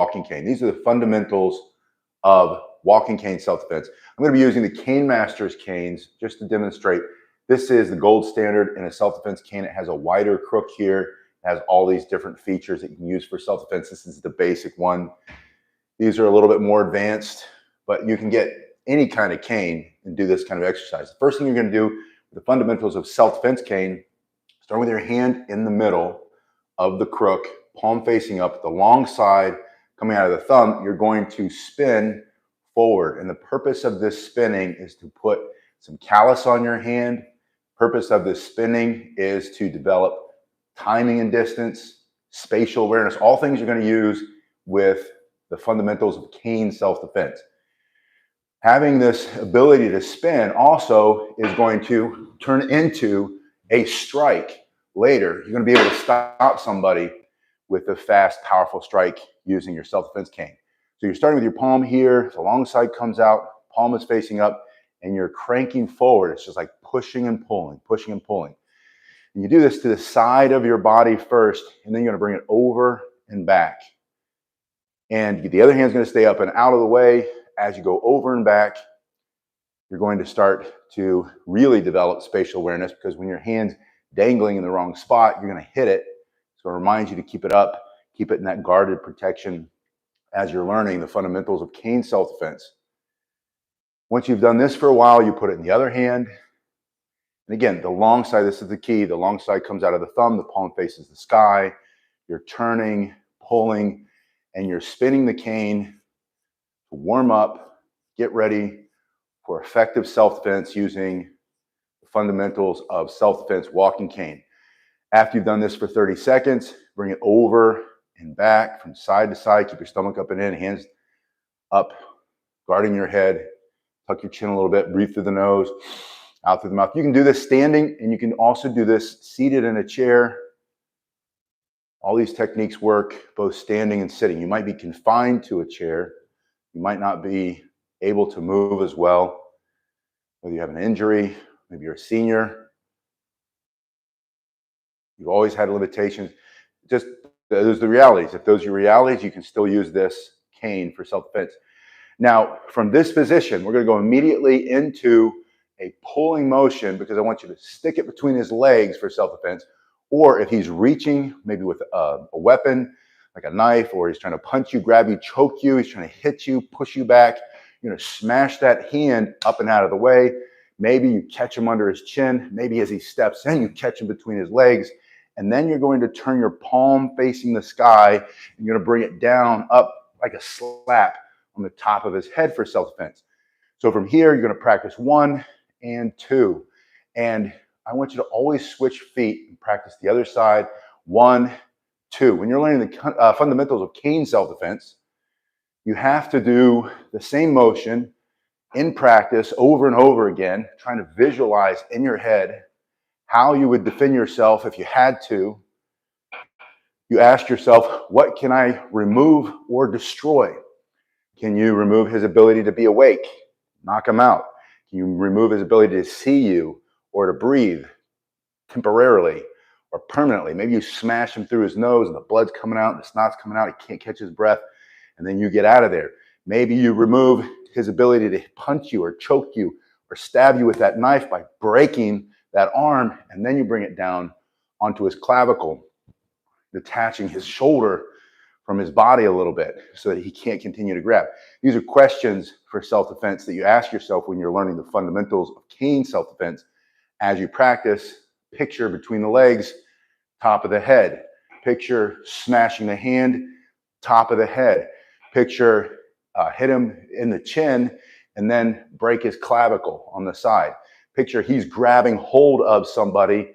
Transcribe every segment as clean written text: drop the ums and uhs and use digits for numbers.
walking cane. These are the fundamentals of walking cane self-defense. I'm going to be using the Cane Masters canes just to demonstrate. This is the gold standard in a self-defense cane. It has a wider crook here. It has all these different features that you can use for self-defense. This is the basic one. These are a little bit more advanced, but you can get any kind of cane and do this kind of exercise. The first thing you're going to do, the fundamentals of self-defense cane, start with your hand in the middle of the crook, palm facing up, the long side coming out of the thumb. You're going to spin forward. And the purpose of this spinning is to put some callus on your hand. Purpose of this spinning is to develop timing and distance, spatial awareness, all things you're going to use with the fundamentals of cane self-defense. Having this ability to spin also is going to turn into a strike later. You're going to be able to stop somebody with a fast, powerful strike using your self-defense cane. So you're starting with your palm here, the long side comes out, palm is facing up, and you're cranking forward. It's just like pushing and pulling, pushing and pulling. And you do this to the side of your body first, and then you're going to bring it over and back. And the other hand's going to stay up and out of the way. As you go over and back, you're going to start to really develop spatial awareness, because when your hand's dangling in the wrong spot, you're going to hit it. So it reminds you to keep it up, keep it in that guarded protection as you're learning the fundamentals of cane self-defense. Once you've done this for a while, you put it in the other hand. And again, the long side, this is the key, the long side comes out of the thumb, the palm faces the sky. You're turning, pulling, and you're spinning the cane to warm up, get ready for effective self-defense using the fundamentals of self-defense walking cane. After you've done this for 30 seconds, bring it over and back from side to side. Keep your stomach up and in, hands up, guarding your head. Tuck your chin a little bit, breathe through the nose, out through the mouth. You can do this standing, and you can also do this seated in a chair. All these techniques work both standing and sitting. You might be confined to a chair. You might not be able to move as well. Whether you have an injury, maybe you're a senior, you've always had limitations. Just those are the realities. If those are your realities, you can still use this cane for self-defense. Now, from this position, we're going to go immediately into a pulling motion, because I want you to stick it between his legs for self-defense. Or if he's reaching, maybe with a weapon, like a knife, or he's trying to punch you, grab you, choke you, he's trying to hit you, push you back, you're going to smash that hand up and out of the way. Maybe you catch him under his chin. Maybe as he steps in, you catch him between his legs. And then you're going to turn your palm facing the sky, and you're going to bring it down, up like a slap on the top of his head for self-defense. So from here, you're going to practice 1 and 2. And I want you to always switch feet and practice the other side. 1, 2. When you're learning the fundamentals of cane self-defense, you have to do the same motion in practice over and over again, trying to visualize in your head how you would defend yourself if you had to. You ask yourself, what can I remove or destroy? Can you remove his ability to be awake? Knock him out. Can you remove his ability to see you or to breathe temporarily or permanently? Maybe you smash him through his nose and the blood's coming out and the snot's coming out. He can't catch his breath, and then you get out of there. Maybe you remove his ability to punch you or choke you or stab you with that knife by breaking that arm, and then you bring it down onto his clavicle, detaching his shoulder from his body a little bit so that he can't continue to grab. These are questions for self-defense that you ask yourself when you're learning the fundamentals of cane self-defense. As you practice, picture between the legs, top of the head. Picture smashing the hand, top of the head. Picture hit him in the chin and then break his clavicle on the side. Picture he's grabbing hold of somebody.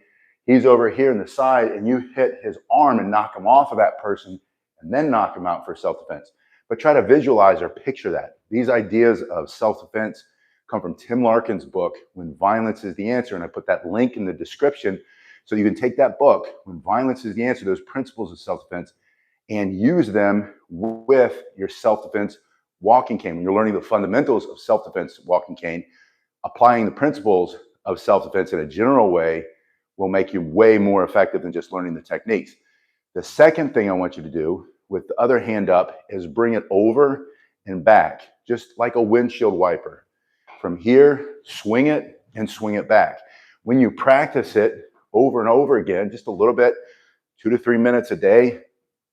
He's over here in the side, and you hit his arm and knock him off of that person, and then knock him out for self-defense. But try to visualize or picture that. These ideas of self-defense come from Tim Larkin's book, When Violence is the Answer, and I put that link in the description so you can take that book, When Violence is the Answer, those principles of self-defense, and use them with your self-defense walking cane. When you're learning the fundamentals of self-defense walking cane, applying the principles of self-defense in a general way will make you way more effective than just learning the techniques. The second thing I want you to do with the other hand up is bring it over and back, just like a windshield wiper. From here, swing it and swing it back. When you practice it over and over again, just a little bit, 2 to 3 minutes a day,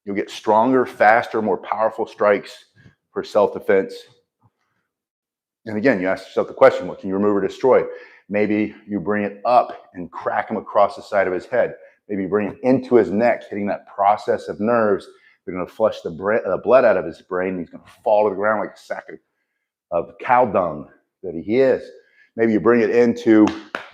you'll get stronger, faster, more powerful strikes for self-defense. And again, you ask yourself the question, what can you remove or destroy? Maybe you bring it up and crack him across the side of his head. Maybe you bring it into his neck, hitting that process of nerves. They're going to flush the blood out of his brain. He's going to fall to the ground like a sack of cow dung that he is. Maybe you bring it into,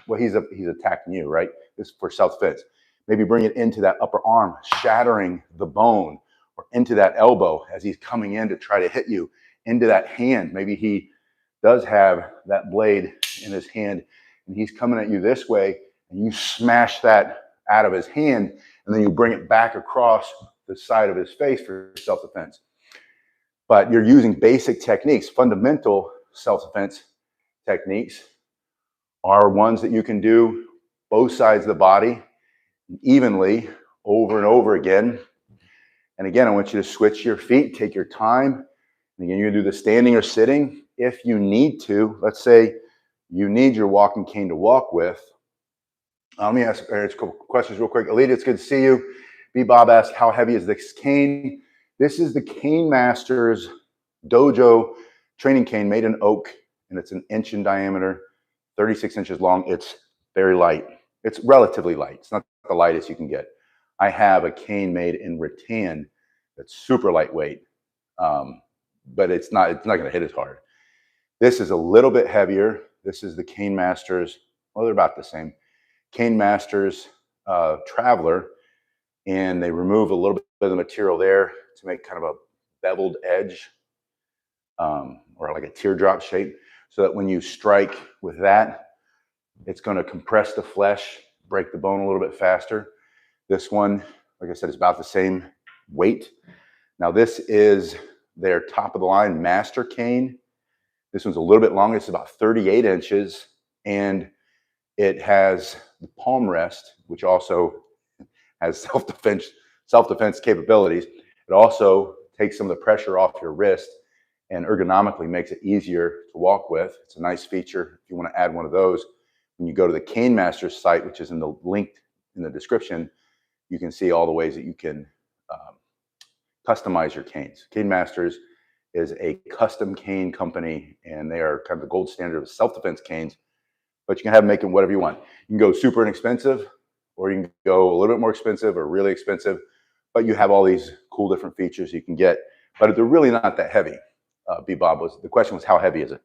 well, he's attacking you, right? This is for self-defense. Maybe bring it into that upper arm, shattering the bone, or into that elbow as he's coming in to try to hit you, into that hand. Maybe he does have that blade in his hand and he's coming at you this way, and you smash that out of his hand, and then you bring it back across the side of his face for self-defense. But you're using basic techniques. Fundamental self-defense techniques are ones that you can do both sides of the body evenly over and over again. And again, I want you to switch your feet, take your time. And again, you can do the standing or sitting if you need to. Let's say you need your walking cane to walk with. Let me ask a couple questions real quick. Alita, it's good to see you. B. Bob asked, how heavy is this cane? This is the Cane Masters Dojo training cane made in oak, and it's 1 inch in diameter, 36 inches long. It's very light. It's relatively light. It's not the lightest you can get. I have a cane made in rattan that's super lightweight, but it's not going to hit as hard. This is a little bit heavier. This is the Cane Masters. Well, they're about the same. Cane Masters Traveler, and they remove a little bit of the material there to make kind of a beveled edge, or like a teardrop shape, so that when you strike with that, it's going to compress the flesh, break the bone a little bit faster. This one, like I said, is about the same weight. Now this is their top of the line master cane. This one's a little bit longer. It's about 38 inches, and it has the palm rest, which also has self-defense capabilities. It also takes some of the pressure off your wrist and ergonomically makes it easier to walk with. It's a nice feature if you want to add one of those. When you go to the Cane Masters site, which is in the link in the description, you can see all the ways that you can customize your canes. Cane Masters is a custom cane company, and they are kind of the gold standard of self-defense canes, but you can have them making whatever you want. You can go super inexpensive, or you can go a little bit more expensive or really expensive, but you have all these cool different features you can get, but they're really not that heavy. B-Bob, the question was, how heavy is it?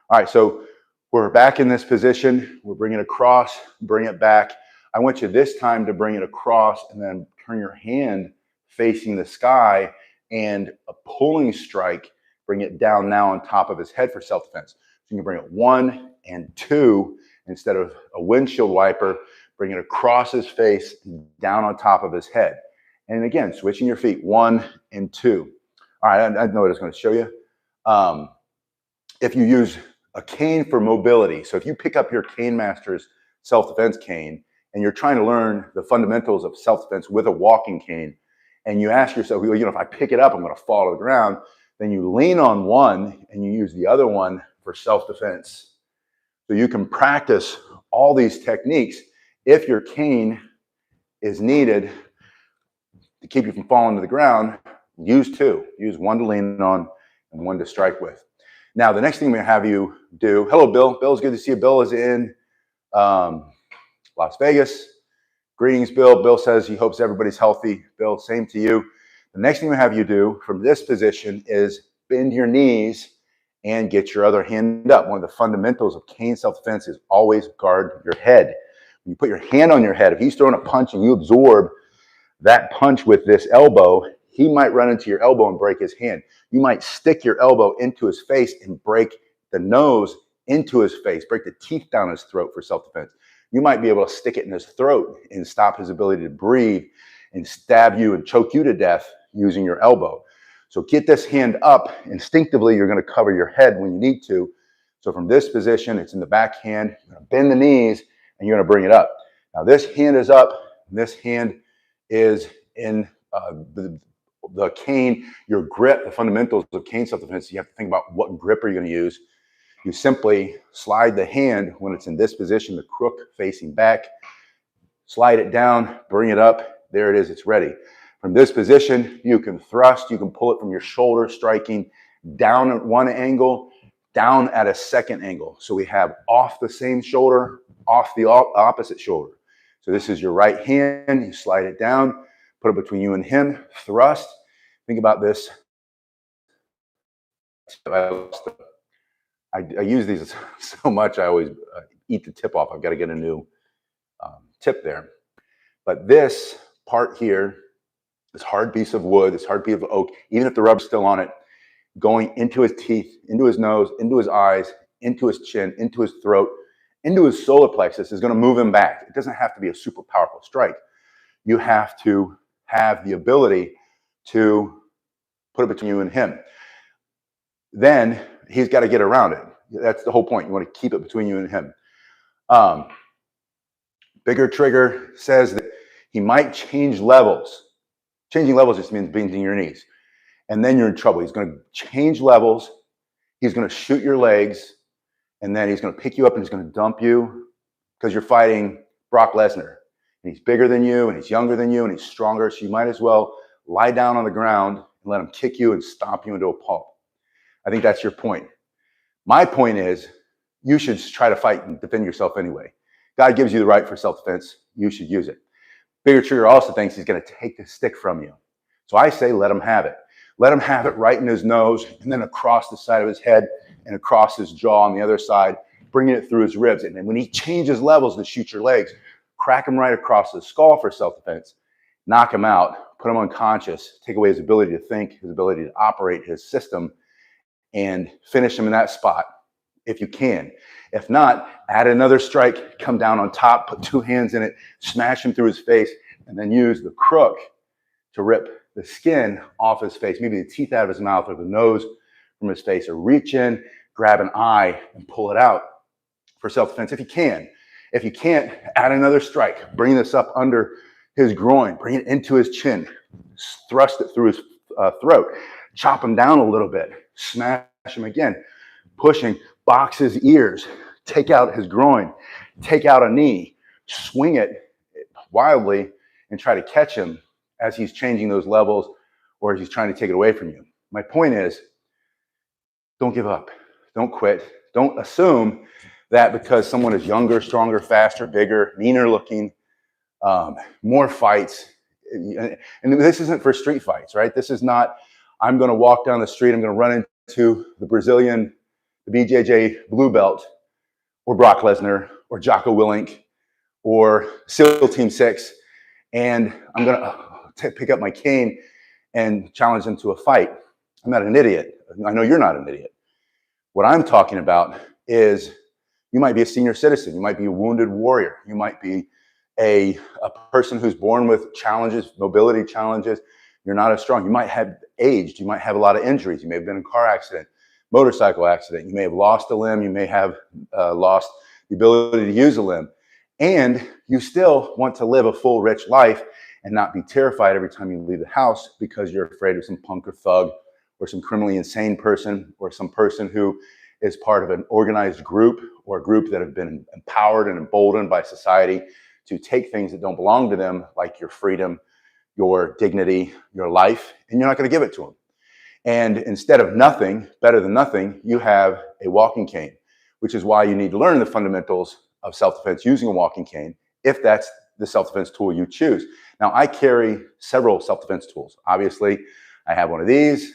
All right, so we're back in this position. We're bringing it across, bring it back. I want you this time to bring it across and then turn your hand facing the sky, and a pulling strike, bring it down now on top of his head for self-defense. So you can bring it 1 and 2 instead of a windshield wiper, bring it across his face, down on top of his head. And again, switching your feet, 1 and 2. All right, I know what I was going to show you. If you use a cane for mobility, so if you pick up your Cane Masters self-defense cane and you're trying to learn the fundamentals of self-defense with a walking cane, and you ask yourself, well, if I pick it up, I'm going to fall to the ground, then you lean on one and you use the other one for self-defense. So you can practice all these techniques. If your cane is needed to keep you from falling to the ground, use 2. Use 1 to lean on and 1 to strike with. Now, the next thing we have you do, hello, Bill. Bill, it's good to see you. Bill is in Las Vegas. Greetings, Bill. Bill says he hopes everybody's healthy. Bill, same to you. The next thing we have you do from this position is bend your knees and get your other hand up. One of the fundamentals of cane self-defense is always guard your head. When you put your hand on your head, if he's throwing a punch and you absorb that punch with this elbow, he might run into your elbow and break his hand. You might stick your elbow into his face and break the nose into his face, break the teeth down his throat for self-defense. You might be able to stick it in his throat and stop his ability to breathe and stab you and choke you to death using your elbow. So get this hand up. Instinctively, you're going to cover your head when you need to. So from this position, it's in the back hand. You're going to bend the knees and you're going to bring it up. Now this hand is up. This hand is in the cane, your grip, the fundamentals of cane self-defense, you have to think about what grip are you going to use. You simply slide the hand when it's in this position, the crook facing back, slide it down, bring it up. There it is, it's ready. From this position, you can thrust, you can pull it from your shoulder, striking down at one angle, down at a second angle. So we have off the same shoulder, off the opposite shoulder. So this is your right hand, you slide it down, put it between you and him, thrust. Think about this. I use these so much, I always eat the tip off. I've got to get a new tip there. But this part here, this hard piece of wood, this hard piece of oak, even if the rubber's still on it, going into his teeth, into his nose, into his eyes, into his chin, into his throat, into his solar plexus is going to move him back. It doesn't have to be a super powerful strike. You have to have the ability to put it between you and him. Then he's got to get around it. That's the whole point. You want to keep it between you and him. Bigger Trigger says that he might change levels. Changing levels just means bending your knees. And then you're in trouble. He's going to change levels. He's going to shoot your legs. And then he's going to pick you up and he's going to dump you because you're fighting Brock Lesnar. And he's bigger than you and he's younger than you and he's stronger. So you might as well lie down on the ground and let him kick you and stomp you into a pulp. I think that's your point. My point is you should try to fight and defend yourself anyway. God gives you the right for self-defense. You should use it. Bigger Trigger also thinks he's going to take the stick from you. So I say let him have it. Let him have it right in his nose and then across the side of his head and across his jaw on the other side, bringing it through his ribs. And then when he changes levels to shoot your legs, crack him right across the skull for self-defense, knock him out, put him unconscious, take away his ability to think, his ability to operate his system, and finish him in that spot if you can. If not, add another strike, come down on top, put two hands in it, smash him through his face, and then use the crook to rip the skin off his face, maybe the teeth out of his mouth or the nose from his face, or reach in, grab an eye, and pull it out for self-defense if you can. If you can't, add another strike. Bring this up under his groin, bring it into his chin, thrust it through his throat, chop him down a little bit, smash him again, pushing, box his ears, take out his groin, take out a knee, swing it wildly, and try to catch him as he's changing those levels or as he's trying to take it away from you. My point is, don't give up. Don't quit. Don't assume that because someone is younger, stronger, faster, bigger, meaner looking, more fights. And this isn't for street fights, right? This is not, I'm going to walk down the street, I'm going to run into the Brazilian, the BJJ blue belt, or Brock Lesnar, or Jocko Willink, or SEAL Team 6, and I'm going to pick up my cane and challenge them to a fight. I'm not an idiot. I know you're not an idiot. What I'm talking about is you might be a senior citizen. You might be a wounded warrior. You might be a person who's born with challenges, mobility challenges. You're not as strong. You might have aged. You might have a lot of injuries. You may have been in a car accident, motorcycle accident. You may have lost a limb. You may have lost the ability to use a limb. And you still want to live a full, rich life and not be terrified every time you leave the house because you're afraid of some punk or thug or some criminally insane person or some person who is part of an organized group or a group that have been empowered and emboldened by society to take things that don't belong to them, like your freedom, your dignity, your life, and you're not going to give it to them. And instead of nothing, better than nothing, you have a walking cane, which is why you need to learn the fundamentals of self-defense using a walking cane, if that's the self-defense tool you choose. Now, I carry several self-defense tools. Obviously, I have one of these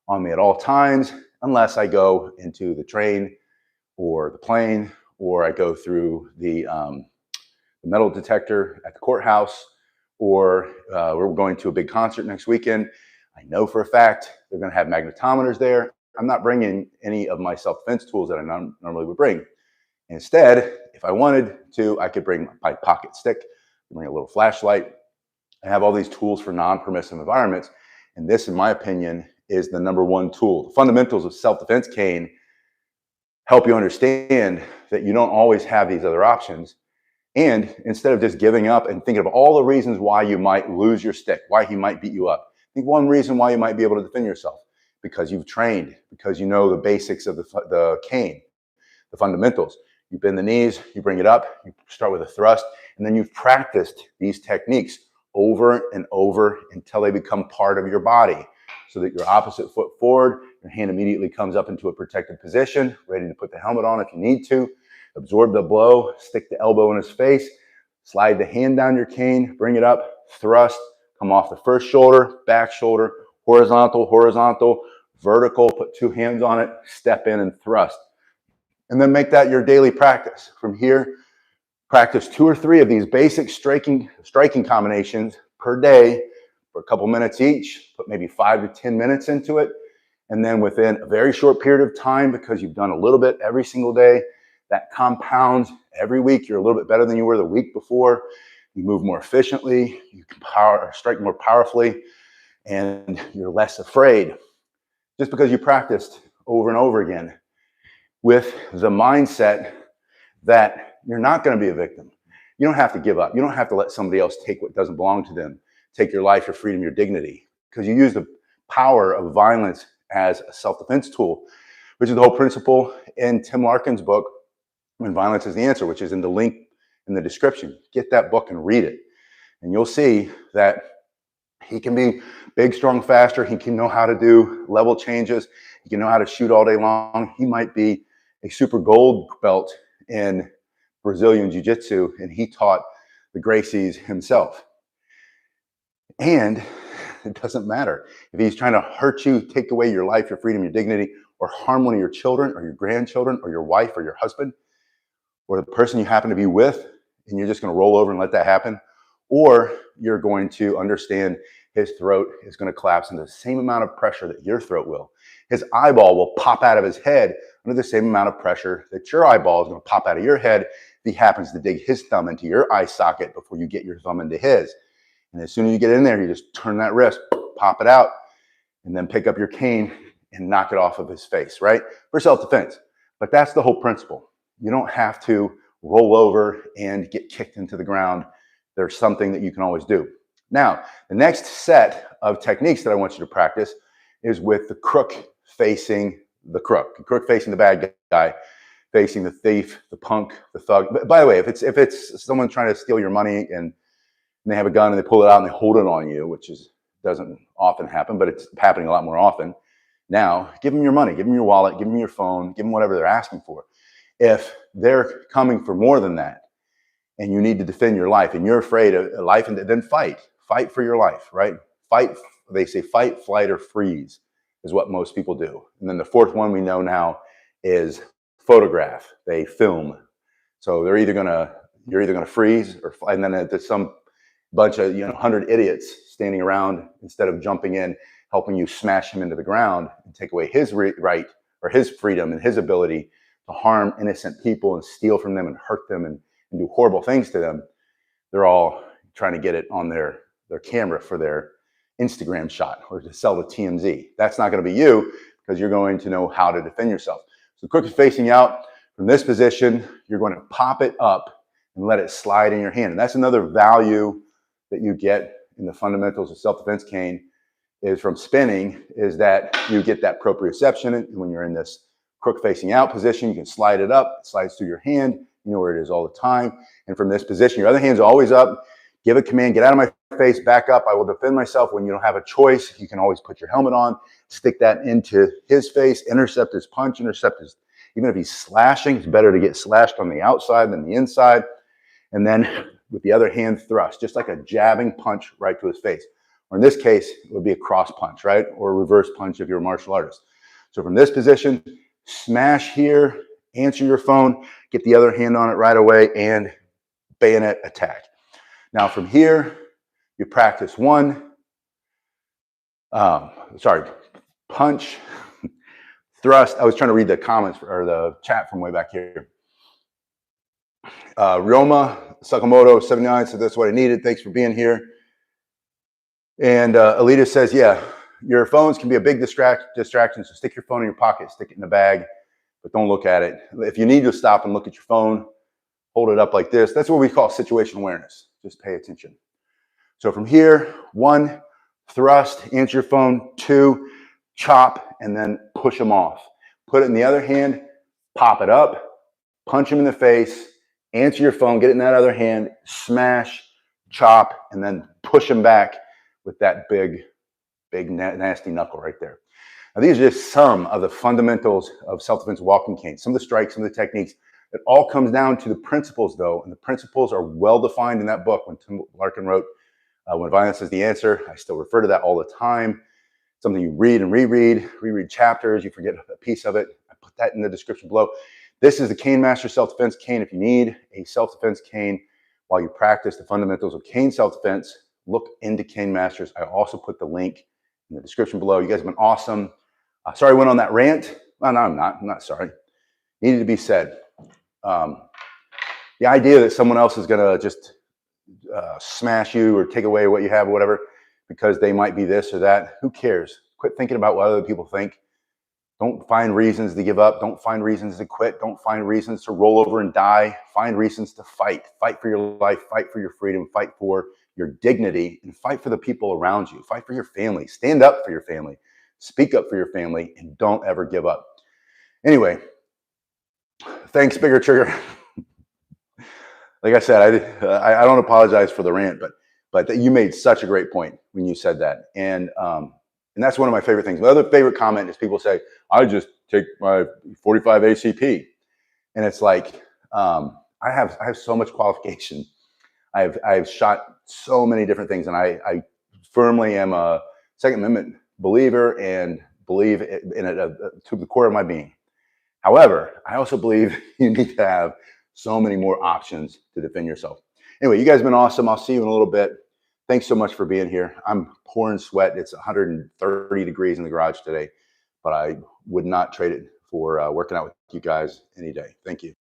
on me at all times, unless I go into the train or the plane, or I go through the metal detector at the courthouse, or we're going to a big concert next weekend. I know for a fact they're going to have magnetometers there. I'm not bringing any of my self-defense tools that I normally would bring. Instead, if I wanted to, I could bring my pocket stick, bring a little flashlight. I have all these tools for non-permissive environments. And this, in my opinion, is the number one tool. The fundamentals of self-defense cane help you understand that you don't always have these other options. And instead of just giving up and thinking of all the reasons why you might lose your stick, why he might beat you up, think one reason why you might be able to defend yourself, because you've trained, because you know the basics of the cane, the fundamentals. You bend the knees, you bring it up, you start with a thrust, and then you've practiced these techniques over and over until they become part of your body, so that your opposite foot forward, your hand immediately comes up into a protected position, ready to put the helmet on if you need to, absorb the blow, stick the elbow in his face, slide the hand down your cane, bring it up, thrust, come off the first shoulder, back shoulder, horizontal, horizontal, vertical, put two hands on it, step in and thrust. And then make that your daily practice. From here, practice 2 or 3 of these basic striking combinations per day for a couple minutes each. Put maybe 5 to 10 minutes into it. And then within a very short period of time, because you've done a little bit every single day, that compounds. Every week you're a little bit better than you were the week before. You move more efficiently, you can strike more powerfully, and you're less afraid. Just because you practiced over and over again with the mindset that you're not going to be a victim. You don't have to give up. You don't have to let somebody else take what doesn't belong to them, take your life, your freedom, your dignity, because you use the power of violence as a self-defense tool, which is the whole principle in Tim Larkin's book, When Violence is the Answer, which is in the link in the description. Get that book and read it. And you'll see that he can be big, strong, faster. He can know how to do level changes. He can know how to shoot all day long. He might be a super gold belt in Brazilian Jiu-Jitsu, and he taught the Gracies himself. And it doesn't matter. If he's trying to hurt you, take away your life, your freedom, your dignity, or harm one of your children or your grandchildren or your wife or your husband or the person you happen to be with, and you're just going to roll over and let that happen, or you're going to understand his throat is going to collapse under the same amount of pressure that your throat will. His eyeball will pop out of his head under the same amount of pressure that your eyeball is going to pop out of your head if he happens to dig his thumb into your eye socket before you get your thumb into his. And as soon as you get in there, you just turn that wrist, pop it out, and then pick up your cane and knock it off of his face, right? For self-defense. But that's the whole principle. You don't have to roll over and get kicked into the ground. There's something that you can always do. Now, the next set of techniques that I want you to practice is with the crook facing the crook facing the bad guy, facing the thief, the punk, the thug. But by the way, if it's someone trying to steal your money and they have a gun and they pull it out and they hold it on you, which doesn't often happen, but it's happening a lot more often. Now, give them your money, give them your wallet, give them your phone, give them whatever they're asking for. If they're coming for more than that, and you need to defend your life, and you're afraid of life, and then fight for your life, right? Fight. They say fight, flight, or freeze is what most people do. And then the fourth one we know now is photograph. They film. So you're either gonna freeze or fly, and then there's some bunch of 100 idiots standing around instead of jumping in, helping you smash him into the ground and take away his right or his freedom and his ability to harm innocent people and steal from them and hurt them and do horrible things to them. They're all trying to get it on their camera for their Instagram shot or to sell the TMZ. That's not going to be you, because you're going to know how to defend yourself. So the crook is facing out. From this position, you're going to pop it up and let it slide in your hand. And that's another value that you get in the fundamentals of self-defense cane is from spinning, is that you get that proprioception. And when you're in this crook facing out position, you can slide it up, it slides through your hand. You know where it is all the time. And from this position, your other hand's always up. Give a command, get out of my face, back up. I will defend myself. When you don't have a choice, you can always put your helmet on, stick that into his face, intercept his punch, intercept his, even if he's slashing, it's better to get slashed on the outside than the inside. And then with the other hand, thrust, just like a jabbing punch right to his face. Or in this case, it would be a cross punch, right? Or a reverse punch if you're a martial artist. So from this position, smash here, answer your phone, get the other hand on it right away, and bayonet attack. Now from here, you practice punch, thrust. I was trying to read the comments or the chat from way back here. Ryoma Sakamoto 79 said that's what I needed. Thanks for being here. And Alita says, yeah, your phones can be a big distraction. So stick your phone in your pocket, stick it in the bag, but don't look at it. If you need to stop and look at your phone, hold it up like this. That's what we call situational awareness. Just pay attention. So from here, 1, thrust, answer your phone. 2, chop, and then push them off. Put it in the other hand, pop it up, punch them in the face, answer your phone, get it in that other hand, smash, chop, and then push them back with that big, nasty knuckle right there. Now, these are just some of the fundamentals of self-defense walking cane, some of the strikes, some of the techniques. It all comes down to the principles, though, and the principles are well defined in that book when Tim Larkin wrote When Violence is the Answer. I still refer to that all the time. Something you read and reread chapters, you forget a piece of it. I put that in the description below. This is the Cane Master Self-Defense Cane. If you need a self-defense cane while you practice the fundamentals of cane self-defense, look into Cane Masters. I also put the link in the description below. You guys have been awesome. Sorry I went on that rant. Well, no, I'm not sorry. Needed to be said. The idea that someone else is going to just smash you or take away what you have or whatever because they might be this or that, who cares? Quit thinking about what other people think. Don't find reasons to give up. Don't find reasons to quit. Don't find reasons to roll over and die. Find reasons to fight. Fight for your life. Fight for your freedom. Fight for your dignity, and fight for the people around you. Fight for your family. Stand up for your family. Speak up for your family, and don't ever give up. Anyway, thanks, Bigger Trigger. Like I said, I don't apologize for the rant, but you made such a great point when you said that, and that's one of my favorite things. My other favorite comment is people say, "I just take my 45 ACP," and it's like I have so much qualification. I've shot so many different things, and I firmly am a Second Amendment believer and believe in it to the core of my being. However, I also believe you need to have so many more options to defend yourself. Anyway, you guys have been awesome. I'll see you in a little bit. Thanks so much for being here. I'm pouring sweat. It's 130 degrees in the garage today, but I would not trade it for working out with you guys any day. Thank you.